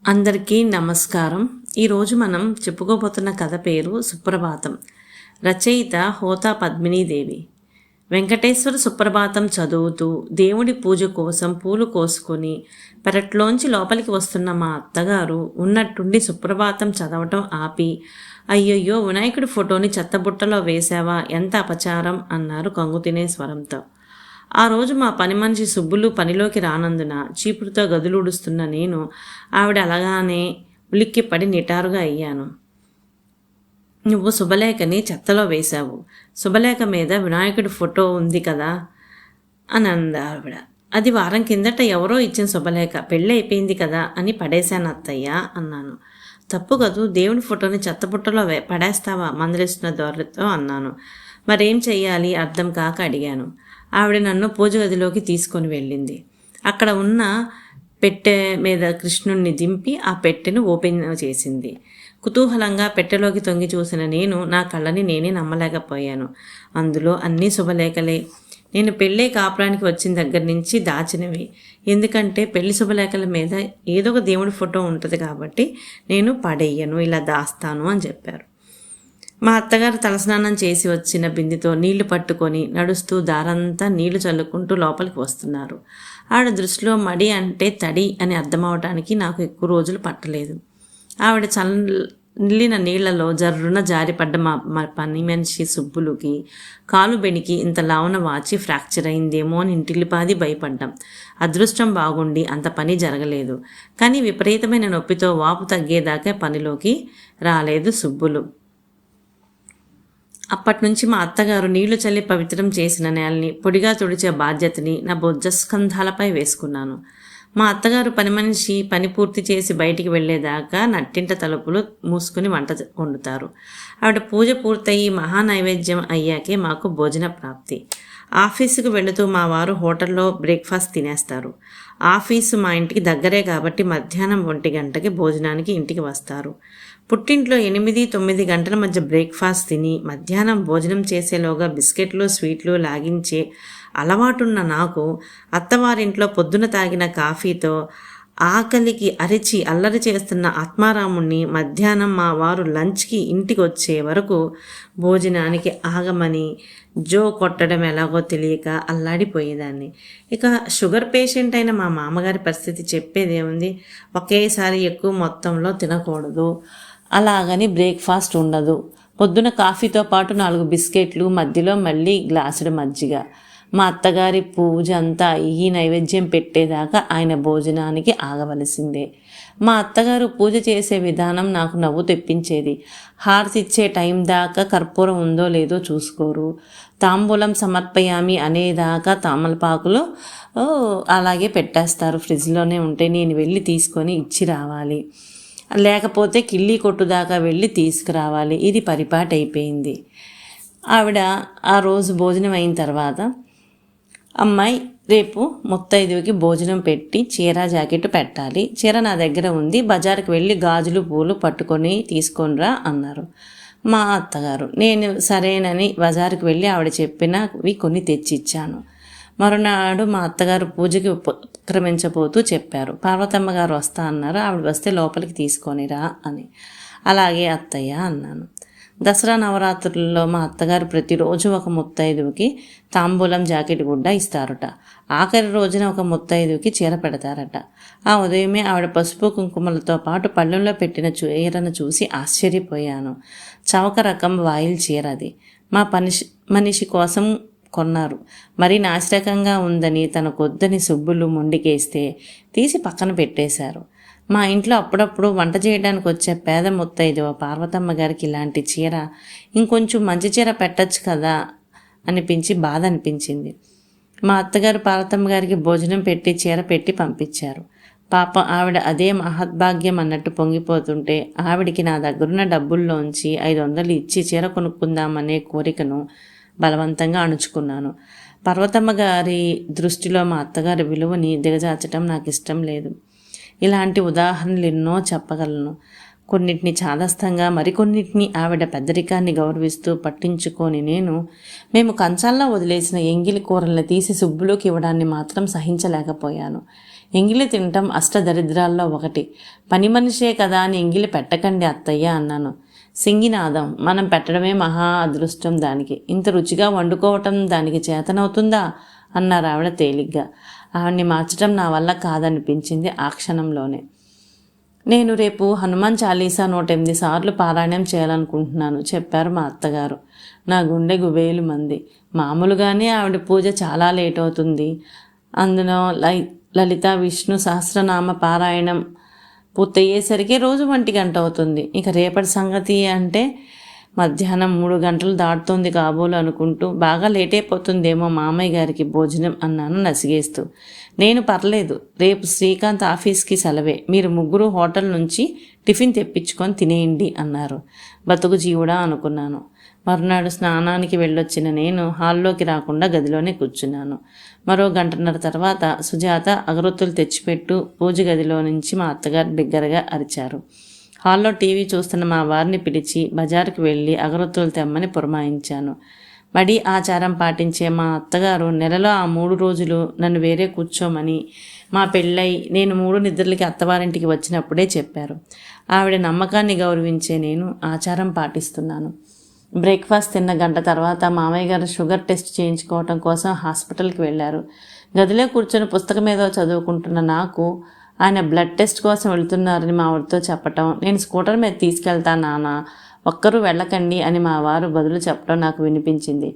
అందరికీ నమస్కారం. ఈరోజు మనం చెప్పుకోబోతున్న కథ పేరు సుప్రభాతం. రచయిత హోతా పద్మినీదేవి. వెంకటేశ్వర సుప్రభాతం చదువుతూ దేవుడి పూజ కోసం పూలు కోసుకొని పెరట్లోంచి లోపలికి వస్తున్న మా అత్తగారు ఉన్నట్టుండి సుప్రభాతం చదవటం ఆపి, అయ్యయ్యో వినాయకుడి ఫోటోని చెత్తబుట్టలో వేశావా, ఎంత అపచారం అన్నారు కంగుతినే స్వరంతో. ఆ రోజు మా పని మనిషి సుబ్బులు పనిలోకి రానందున చీపురుతో గదులుడుస్తున్న నేను ఆవిడ అలాగానే ఉలిక్కిపడి నిటారుగా అయ్యాను. నువ్వు శుభలేఖని చెత్తలో వేశావు. శుభలేఖ మీద వినాయకుడి ఫోటో ఉంది కదా అని అంది ఆవిడ. అది వారం కిందట ఎవరో ఇచ్చిన శుభలేఖ, పెళ్ళి అయిపోయింది కదా అని పడేశాను అత్తయ్య అన్నాను. తప్పు కదూ, దేవుని ఫోటోని చెత్తబుట్టలో పడేస్తావా మందలిస్తున్న దొరతో అన్నాను. మరేం చెయ్యాలి అర్థం కాక అడిగాను. ఆవిడ నన్ను పూజ గదిలోకి తీసుకొని వెళ్ళింది. అక్కడ ఉన్న పెట్టె మీద కృష్ణుణ్ణి దింపి ఆ పెట్టెను ఓపెన్ చేసింది. కుతూహలంగా పెట్టెలోకి తొంగి చూసిన నేను నా కళ్ళని నేనే నమ్మలేకపోయాను. అందులో అన్నీ శుభలేఖలే. నేను పెళ్ళే కాపురానికి వచ్చిన దగ్గర నుంచి దాచినవి. ఎందుకంటే పెళ్లి శుభలేఖల మీద ఏదో ఒక దేవుడి ఫోటో ఉంటుంది కాబట్టి నేను పడేయను, ఇలా దాస్తాను అని చెప్పారు. మా అత్తగారు తలస్నానం చేసి వచ్చిన బిందెతో నీళ్లు పట్టుకొని నడుస్తూ దారంతా నీళ్లు చల్లుకుంటూ లోపలికి వస్తున్నారు. ఆవిడ దృష్టిలో మడి అంటే తడి అని అర్థమవటానికి నాకు ఎక్కువ రోజులు పట్టలేదు. ఆవిడ చల్లిన నీళ్లలో జర్రున జారిపడ్డ మా పని మనిషి సుబ్బులుకి కాలు బెణికి ఇంత లావున వాచి ఫ్రాక్చర్ అయిందేమో అని ఇంటిల్లిపాది భయపడ్డాం. అదృష్టం బాగుండి అంత పని జరగలేదు. కానీ విపరీతమైన నొప్పితో వాపు తగ్గేదాకా పనిలోకి రాలేదు సుబ్బులు. అప్పటినుంచి మా అత్తగారు నీళ్లు చల్లి పవిత్రం చేసిన నేలని పొడిగా తుడిచే బాధ్యతని నా బొజ్జస్కంధాలపై వేసుకున్నాను. మా అత్తగారు పని మనిషి పని పూర్తి చేసి బయటికి వెళ్లేదాకా నట్టింట తలుపులు మూసుకుని వంట వండుతారు. ఆవిడ పూజ పూర్తయి మహానైవేద్యం అయ్యాకే మాకు భోజన ప్రాప్తి. ఆఫీసుకు వెళుతూ మా వారు హోటల్లో బ్రేక్ఫాస్ట్ తినేస్తారు. ఆఫీసు మా ఇంటికి దగ్గరే కాబట్టి మధ్యాహ్నం 1 గంటకి భోజనానికి ఇంటికి వస్తారు. పుట్టింట్లో 8-9 గంటల మధ్య బ్రేక్ఫాస్ట్ తిని మధ్యాహ్నం భోజనం చేసేలోగా బిస్కెట్లు స్వీట్లు లాగించే అలవాటున్న నాకు అత్తవారింట్లో పొద్దున తాగిన కాఫీతో ఆకలికి అరిచి అల్లరి చేస్తున్న ఆత్మారాముణ్ణి మధ్యాహ్నం మా వారు లంచ్కి ఇంటికి వచ్చే వరకు భోజనానికి ఆగమని జో కొట్టడం ఎలాగో తెలియక అల్లాడిపోయేదాన్ని. ఇక షుగర్ పేషెంట్ అయిన మా మామగారి పరిస్థితి చెప్పేదేముంది. ఒకేసారి ఎక్కువ మొత్తంలో తినకూడదు, అలాగని బ్రేక్ఫాస్ట్ ఉండదు. పొద్దున కాఫీతో పాటు 4 బిస్కెట్లు, మధ్యలో మళ్ళీ గ్లాసుడు మజ్జిగ. మా అత్తగారి పూజ అంతా ఈ నైవేద్యం పెట్టేదాకా ఆయన భోజనానికి ఆగవలసిందే. మా అత్తగారు పూజ చేసే విధానం నాకు నవ్వు తెప్పించేది. హారతి ఇచ్చే టైం దాకా కర్పూరం ఉందో లేదో చూసుకోరు. తాంబూలం సమర్పయామి అనేదాకా తామలపాకులు అలాగే పెట్టేస్తారు. ఫ్రిడ్జ్లోనే ఉంటే నేను వెళ్ళి తీసుకొని ఇచ్చి రావాలి, లేకపోతే కిళ్ళీ కొట్టు దాకా వెళ్ళి తీసుకురావాలి. ఇది పరిపాటి అయిపోయింది. ఆవిడ ఆ రోజు భోజనం అయిన తర్వాత, అమ్మాయి రేపు ముత్తైదువుకి భోజనం పెట్టి చీర జాకెట్ పెట్టాలి. చీర నా దగ్గర ఉంది, బజార్కి వెళ్ళి గాజులు పూలు పట్టుకొని తీసుకొనిరా అన్నారు మా అత్తగారు. నేను సరేనని బజారుకి వెళ్ళి ఆవిడ చెప్పినవి కొన్ని తెచ్చిచ్చాను. మరునాడు మా అత్తగారు పూజకి ఉపక్రమించబోతూ చెప్పారు, పార్వతమ్మ గారు వస్తా అన్నారు, ఆవిడ వస్తే లోపలికి తీసుకొనిరా అని. అలాగే అత్తయ్య అన్నాను. దసరా నవరాత్రుల్లో మా అత్తగారు ప్రతిరోజు ఒక ముత్తైదువుకి తాంబూలం జాకెట్ గుడ్డ ఇస్తారట. ఆఖరి రోజున ఒక ముత్తైదువుకి చీర పెడతారట. ఆ ఉదయమే ఆవిడ పసుపు కుంకుమలతో పాటు పళ్ళెంలో పెట్టిన చీరను చూసి ఆశ్చర్యపోయాను. చవక రకం వాయిల్ చీర అది. మా మనిషి కోసం కొన్నారు. మరీ నాసిరకంగా ఉందని తనకొద్దని సుబ్బులు మొండికేస్తే తీసి పక్కన పెట్టేశారు. మా ఇంట్లో అప్పుడప్పుడు వంట చేయడానికి వచ్చే పేద ముత్తైదువ పార్వతమ్మ గారికి ఇలాంటి చీర, ఇంకొంచెం మంచి చీర పెట్టచ్చు కదా అనిపించి బాధ అనిపించింది. మా అత్తగారు పార్వతమ్మ గారికి భోజనం పెట్టి చీర పెట్టి పంపించారు. పాపం ఆవిడ అదే మహద్భాగ్యం అన్నట్టు పొంగిపోతుంటే ఆవిడికి నా దగ్గరున్న డబ్బుల్లోంచి 500 ఇచ్చి చీర కొనుక్కుందామనే కోరికను బలవంతంగా అణుచుకున్నాను. పార్వతమ్మ గారి దృష్టిలో మా అత్తగారి విలువని దిగజార్చడం నాకు ఇష్టం లేదు. ఇలాంటి ఉదాహరణలు ఎన్నో చెప్పగలను. కొన్నిటిని చాదస్తంగా, మరికొన్నిటిని ఆవిడ పెద్దరికాన్ని గౌరవిస్తూ పట్టించుకొని మేము కంచాల్లో వదిలేసిన ఎంగిలి కూరల్ని తీసి సుబ్బులోకి ఇవ్వడాన్ని మాత్రం సహించలేకపోయాను. ఎంగిలి తినటం అష్టదరిద్రాల్లో ఒకటి. పని మనిషే కదా అని ఎంగిలి పెట్టకండి అత్తయ్య అన్నాను. సింగినాదం, మనం పెట్టడమే మహా అదృష్టం దానికి. ఇంత రుచిగా వండుకోవటం దానికి చేతనవుతుందా అన్నారు ఆవిడ తేలిగ్గా. ఆవిడ్ని మార్చడం నా వల్ల కాదనిపించింది ఆ క్షణంలోనే. నేను రేపు హనుమాన్ చాలీసా 108 సార్లు పారాయణం చేయాలనుకుంటున్నాను చెప్పారు మా అత్తగారు. నా గుండె గుబేలు మంది. మామూలుగానే ఆవిడ పూజ చాలా లేట్ అవుతుంది. అందులో లలిత విష్ణు సహస్రనామ పారాయణం పూర్తయ్యేసరికి రోజు 1 గంట అవుతుంది. ఇక రేపటి సంగతి అంటే మధ్యాహ్నం 3 గంటలు దాటుతోంది కాబోలు అనుకుంటూ బాగా లేట్ అయిపోతుందేమో మామయ్య గారికి భోజనం అన్నాను నసిగేస్తూ. నేను పర్లేదు, రేపు శ్రీకాంత్ ఆఫీస్కి సెలవే, మీరు ముగ్గురు హోటల్ నుంచి టిఫిన్ తెప్పించుకొని తినేయండి అన్నారు. బతుకు జీవుడా అనుకున్నాను. మరునాడు స్నానానికి వెళ్ళొచ్చిన నేను హాల్లోకి రాకుండా గదిలోనే కూర్చున్నాను. మరో 1.5 గంటల తర్వాత సుజాత అగరొత్తులు తెచ్చిపెట్టు పూజ గదిలో నుంచి మా అత్తగారు బిగ్గరగా అరిచారు. హాల్లో టీవీ చూస్తున్న మా వారిని పిలిచి బజారుకు వెళ్ళి అగరొత్తులు తెమ్మని పురమాయించాను. మడి ఆచారం పాటించే మా అత్తగారు నెలలో ఆ 3 రోజులు నన్ను వేరే కూర్చోమని మా పెళ్ళై నేను 3 నిద్రలకి అత్తవారింటికి వచ్చినప్పుడే చెప్పారు. ఆవిడ నమ్మకాన్ని గౌరవించే నేను ఆచారం పాటిస్తున్నాను. బ్రేక్ఫాస్ట్ తిన్న 1 గంట తర్వాత మామయ్య గారు షుగర్ టెస్ట్ చేయించుకోవటం కోసం హాస్పిటల్కి వెళ్ళారు. గదిలో కూర్చొని పుస్తకం ఏదో చదువుకుంటున్న నాకు ఆయన బ్లడ్ టెస్ట్ కోసం వెళుతున్నారని మా వారితో చెప్పటం, నేను స్కూటర్ మీద తీసుకెళ్తాను నాన్న, ఒక్కరూ వెళ్ళకండి అని మా వారు బదులు చెప్పడం నాకు వినిపించింది.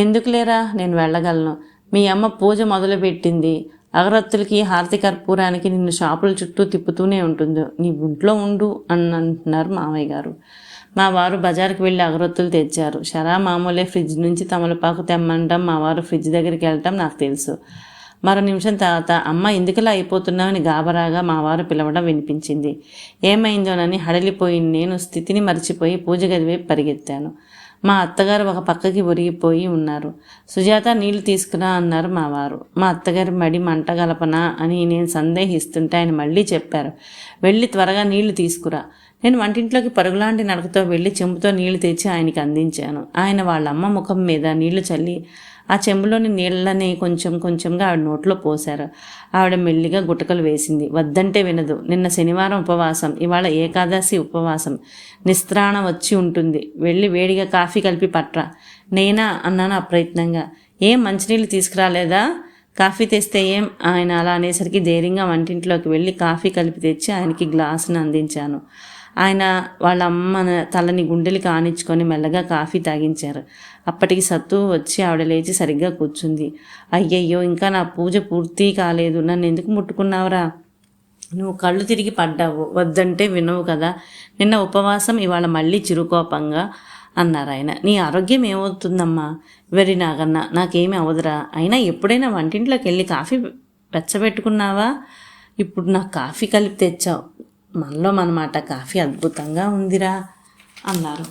ఎందుకు లేరా, నేను వెళ్ళగలను. మీ అమ్మ పూజ మొదలుపెట్టింది. అగరత్తులకి హారతి కర్పూరానికి నిన్ను షాపుల చుట్టూ తిప్పుతూనే ఉంటుంది. నీ ఇంట్లో ఉండు అని అంటున్నారు మామయ్య గారు. మా వారు బజారుకు వెళ్ళి అగరొత్తులు తెచ్చారు. షరా మామూలే, ఫ్రిడ్జ్ నుంచి తమలపాకు తెమ్మంటాం మా వారు ఫ్రిడ్జ్ దగ్గరికి వెళ్ళటం నాకు తెలుసు. మరో నిమిషం తర్వాత అమ్మ ఎందుకలా అయిపోతున్నామని గాబరాగా మా వారు పిలవడం వినిపించింది. ఏమైందోనని హడలిపోయి నేను స్థితిని మర్చిపోయి పూజ గది వైపు పరిగెత్తాను. మా అత్తగారు ఒక పక్కకి ఒరిగిపోయి ఉన్నారు. సుజాత నీళ్లు తీసుకురా అన్నారు మా వారు. మా అత్తగారి మడి మంట గలపనా అని నేను సందేహిస్తుంటే ఆయన మళ్ళీ చెప్పారు, వెళ్ళి త్వరగా నీళ్లు తీసుకురా. నేను వంటింట్లోకి పరుగులాంటి నడకతో వెళ్ళి చెంబుతో నీళ్లు తెచ్చి ఆయనకి అందించాను. ఆయన వాళ్ళమ్మ ముఖం మీద నీళ్లు చల్లి ఆ చెంబులోని నీళ్ళని కొంచెం కొంచెంగా ఆవిడ నోట్లో పోశారు. ఆవిడ మెల్లిగా గుటకలు వేసింది. వద్దంటే వినదు. నిన్న శనివారం ఉపవాసం, ఇవాళ ఏకాదశి ఉపవాసం, నిస్త్రాణ వచ్చి ఉంటుంది. వెళ్ళి వేడిగా కాఫీ కలిపి పట్రా. నేనా అన్నాను అప్రయత్నంగా. ఏం మంచినీళ్ళు తీసుకురాలేదా? కాఫీ తెస్తే ఏం? ఆయన అలా అనేసరికి ధైర్యంగా వంటింట్లోకి వెళ్ళి కాఫీ కలిపి తెచ్చి ఆయనకి గ్లాసును అందించాను. ఆయన వాళ్ళ అమ్మ తలని గుండెలకి ఆనించుకొని మెల్లగా కాఫీ తాగించారు. అప్పటికి సత్తు వచ్చి ఆవిడ లేచి సరిగ్గా కూర్చుంది. అయ్యయ్యో, ఇంకా నా పూజ పూర్తి కాలేదు, నన్ను ఎందుకు ముట్టుకున్నావురా? నువ్వు కళ్ళు తిరిగి పడ్డావు, వద్దంటే వినవు కదా. నిన్న ఉపవాసం, ఇవాళ మళ్ళీ చిరుకోపంగా అన్నారు ఆయన. నీ ఆరోగ్యం ఏమవుతుందమ్మా? వెరీ నాగన్న, నాకేమీ అవదురా. అయినా ఎప్పుడైనా వంటింట్లోకి వెళ్ళి కాఫీ వెచ్చబెట్టుకున్నావా? ఇప్పుడు నాకు కాఫీ కలిపి తెచ్చావు. మనలో మనమాట, కాఫీ అద్భుతంగా ఉందిరా అన్నారు.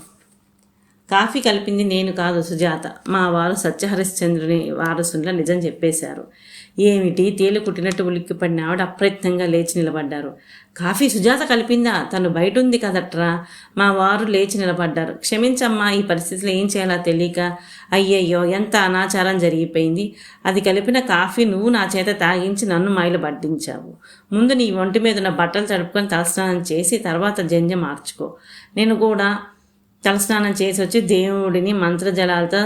కాఫీ కలిపింది నేను కాదు, సుజాత. మా వారు సత్యహరిశ్చంద్రుని వారసునిలా నిజం చెప్పేశారు. ఏమిటి? తేలు కుట్టినట్టు ఉలిక్కిపడిన ఆవిడ అప్రయత్నంగా లేచి నిలబడ్డారు. కాఫీ సుజాత కలిపిందా? తను బయట ఉంది కదట్రా. మా వారు లేచి నిలబడ్డారు. క్షమించమ్మా, ఈ పరిస్థితిలో ఏం చేయాలో తెలియక. అయ్యయ్యో, ఎంత అనాచారం జరిగిపోయింది. అది కలిపిన కాఫీ నువ్వు నా చేత తాగించి నన్ను మైలు పట్టించావు. ముందు నీ ఒంటి మీద ఉన్న బట్టలు తడుపుకొని తలస్నానం చేసి తర్వాత జంజ మార్చుకో. నేను కూడా తలస్నానం చేసి వచ్చి దేవుడిని మంత్రజలాలతో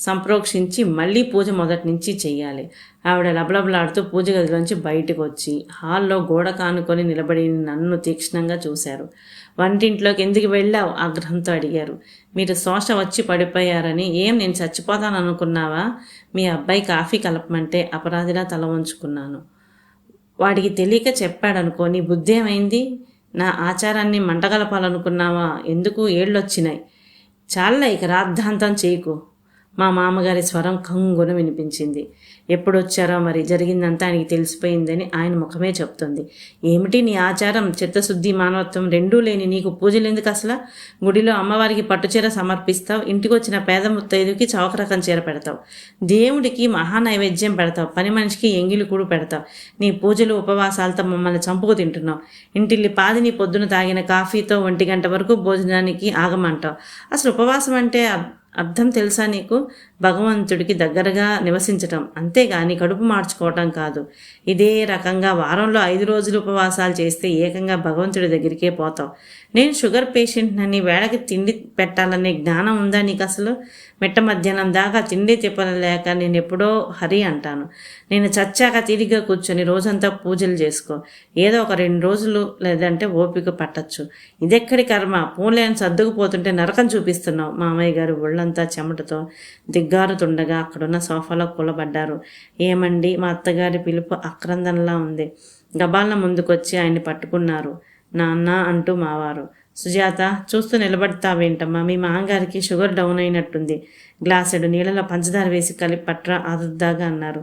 సంప్రోక్షించి మళ్ళీ పూజ మొదటి నుంచి చెయ్యాలి. ఆవిడ లబలబలాడుతూ పూజ గదిలోంచి బయటకు వచ్చి హాల్లో గోడ కానుకొని నిలబడి నన్ను తీక్షణంగా చూశారు. వంటింట్లోకి ఎందుకు వెళ్ళావు? ఆగ్రహంతో అడిగారు. మీరు శోష వచ్చి పడిపోయారని. ఏం, నేను చచ్చిపోతాను అనుకున్నావా? మీ అబ్బాయి కాఫీ కలపమంటే అపరాధిలా తల వంచుకున్నాను. వాడికి తెలియక చెప్పాడనుకో. నీ బుద్ధి ఏమైంది? నా ఆచారాన్ని మంటగలపాలనుకున్నావా? ఎందుకు ఏళ్ళొచ్చినాయి? చాలా, ఇక రాద్ధాంతం చేయకు. మా మామగారి స్వరం కంగున వినిపించింది. ఎప్పుడొచ్చారో మరి, జరిగిందంతా ఆయనకి తెలిసిపోయిందని ఆయన ముఖమే చెప్తుంది. ఏమిటి నీ ఆచారం? చిత్తశుద్ధి మానవత్వం రెండూ లేని నీకు పూజలు ఎందుకు అసలు? గుడిలో అమ్మవారికి పట్టుచీర సమర్పిస్తావు, ఇంటికి వచ్చిన పేద ముత్తైదుకి చౌక రకం చీర పెడతావు, దేవుడికి మహానైవేద్యం పెడతావు, పని మనిషికి ఎంగిలి కూడు పెడతావు. నీ పూజలు ఉపవాసాలతో మమ్మల్ని చంపుకు తింటున్నావు. ఇంటిల్లి పాదిని పొద్దున తాగిన కాఫీతో 1 గంట వరకు భోజనానికి ఆగమంటావు. అసలు ఉపవాసం అంటే అర్థం తెలుసా నీకు? భగవంతుడికి దగ్గరగా నివసించటం, అంతేగాని కడుపు మార్చుకోవటం కాదు. ఇదే రకంగా వారంలో 5 రోజులు ఉపవాసాలు చేస్తే ఏకంగా భగవంతుడి దగ్గరికే పోతావు. నేను షుగర్ పేషెంట్నని వేళకి తిండి పెట్టాలనే జ్ఞానం ఉందా నీకు అసలు? మిట్ట మధ్యాహ్నం దాకా తిండి తిప్పలేక నేను ఎప్పుడో హరి అంటాను. నేను చచ్చాక తీరిగ్గా కూర్చొని రోజంతా పూజలు చేసుకో. ఏదో ఒక 2 రోజులు లేదంటే ఓపిక పట్టచ్చు. ఇదెక్కడి కర్మ? పూలేని సర్దుకుపోతుంటే నరకం చూపిస్తున్నావు. మామయ్య గారు ఒళ్ళంతా చెమటతో దిగ్గారుతుండగా అక్కడున్న సోఫాలో కూలబడ్డారు. ఏమండి? మా అత్తగారి పిలుపు ఆక్రందనలా ఉంది. గబాలన ముందుకొచ్చి ఆయన్ని పట్టుకున్నారు. నాన్న అంటూ మావారు. సుజాత, చూస్తూ నిలబడతావేంటమ్మా? మీ మామగారికి షుగర్ డౌన్ అయినట్టుంది. గ్లాసెడు నీళ్ళలో పంచదార వేసి కలిపి పట్రా ఆదుర్దాగా అన్నారు.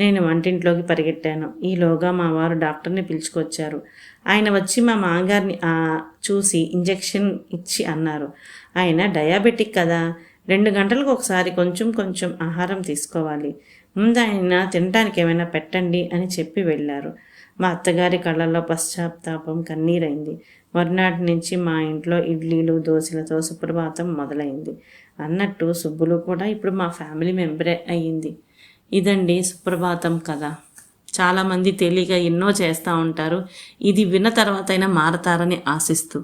నేను వంటింట్లోకి పరిగెట్టాను. ఈలోగా మా వారు డాక్టర్ని పిలుచుకొచ్చారు. ఆయన వచ్చి మా మామగారిని చూసి ఇంజెక్షన్ ఇచ్చి అన్నారు. ఆయన డయాబెటిక్ కదా, 2 గంటలకు ఒకసారి కొంచెం కొంచెం ఆహారం తీసుకోవాలి. ముందు ఆయన తినటానికి ఏమైనా పెట్టండి అని చెప్పి వెళ్ళారు. మా అత్తగారి కళ్ళల్లో పశ్చాత్తాపం కన్నీరైంది. మరునాటి నుంచి మా ఇంట్లో ఇడ్లీలు దోశలతో సుప్రభాతం మొదలైంది. అన్నట్టు సుబ్బులు కూడా ఇప్పుడు మా ఫ్యామిలీ మెంబరే అయ్యింది. ఇదండి సుప్రభాతం కథ. చాలామంది తెలియక ఎన్నో చేస్తూ ఉంటారు. ఇది విన్న తర్వాత అయినా మారతారని ఆశిస్తూ